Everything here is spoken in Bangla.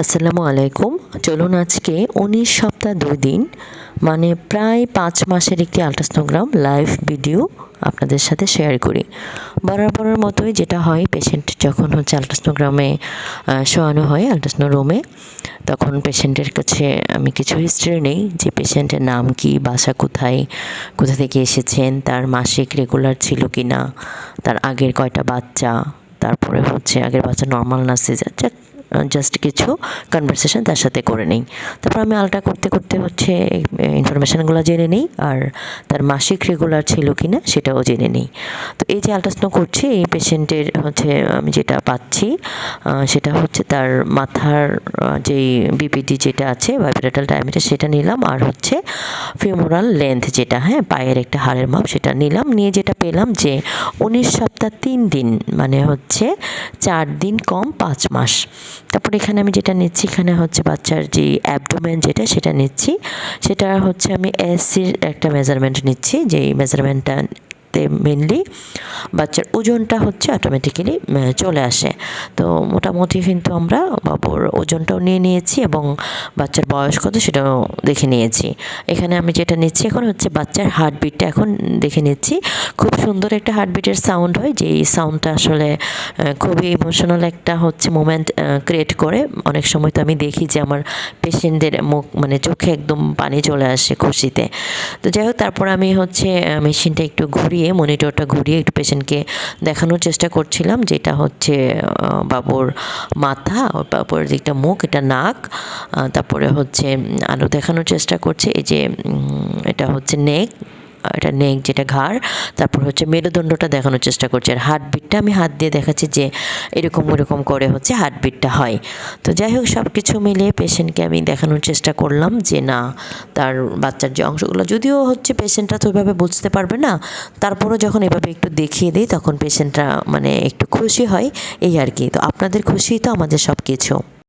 আসসালামু আলাইকুম। চলুন আজকে ১৯ সপ্তাহ ২ দিন মানে প্রায় ৫ মাসের একটি আল্ট্রাসনোগ্রাম লাইভ ভিডিও আপনাদের সাথে শেয়ার করি। বরাবরের মতোই যেটা হয়, পেশেন্ট যখন আল্ট্রাসনোগ্রামে শোয়ানো হয় আল্ট্রাসাউন্ড রুমে, তখন পেশেন্টের কাছে আমি কিছু হিস্ট্রি নেই যে পেশেন্টের নাম কি, বাসা কোথায়, কোথা থেকে এসেছেন, তার মাসিক রেগুলার ছিল কি না, তার আগের কয়টা বাচ্চা, তারপরে আগের বাচ্চা নর্মাল না সিজার, জাস্ট কিছু কনভারসেশন তার সাথে করে নিই। তারপর আমি আলট্রা করতে করতে ইনফরমেশানগুলো জেনে নিই, আর তার মাসিক রেগুলার ছিল কি না সেটাও জেনে নিই। তো এই যে আলট্রাসাউন্ড করছি, এই পেশেন্টের আমি যেটা পাচ্ছি সেটা তার মাথার যেই বিপিডি যেটা আছে, বাইপ্যারাটাল ডায়ামিটার, সেটা নিলাম, আর ফিমোরাল লেন্থ যেটা, পায়ের একটা হাড়ের মাপ, সেটা নিলাম। নিয়ে যেটা পেলাম যে ১৯ সপ্তাহ ৩ দিন মানে ৪ দিন কম ৫ মাস। তারপর এখানে আমি যেটা নিচ্ছি, এখানে বাচ্চার যে অ্যাবডোমেন যেটা, সেটা নিচ্ছি। সেটা আমি এসির একটা মেজারমেন্ট নিচ্ছি, যেই মেজারমেন্টটা মেনলি বাচ্চার ওজনটা অটোমেটিক্যালি চলে আসে। তো মোটামুটি কিন্তু আমরা বাবুর ওজনটাও নিয়ে নিয়েছি এবং বাচ্চার বয়স কত সেটাও দেখে নিয়েছি। এখানে আমি যেটা নিচ্ছি এখন বাচ্চার হার্টবিটটা এখন দেখে নিচ্ছি। খুব সুন্দর একটা হার্টবিটের সাউন্ড হয়, যেই সাউন্ডটা আসলে খুবই ইমোশনাল একটা মোমেন্ট ক্রিয়েট করে। অনেক সময় তো আমি দেখি যে আমার পেশেন্টদের মুখ চোখে একদম পানি চলে আসে খুশিতে। তো যাই হোক, তারপর আমি মেশিনটা একটু ঘুরিয়ে, মনিটরটা ঘুরিয়ে একটু পেশেন্টকে দেখানোর চেষ্টা করছিলাম, যেটা বাবুর মাথা, বাবুর দিকটা মুখ, এটা নাক, তারপরে আরও দেখানোর চেষ্টা করছে এই যে এটা নেক, এটা নেক যেটা ঘাড়, তারপর মেরুদণ্ডটা দেখানোর চেষ্টা করছে। আর হার্টবিটটা আমি হাত দিয়ে দেখাচ্ছি যে এরকম করে হার্টবিটটা হয়। তো যাই হোক, সব কিছু মিলিয়ে পেশেন্টকে আমি দেখানোর চেষ্টা করলাম যে না, তার বাচ্চার যে অংশগুলো, যদিও পেশেন্টরা তো ওইভাবে বুঝতে পারবে না, তারপরও যখন এভাবে একটু দেখিয়ে দিই তখন পেশেন্টরা একটু খুশি হয়, এই আর কি। তো আপনাদের খুশিই তো আমাদের সব কিছু।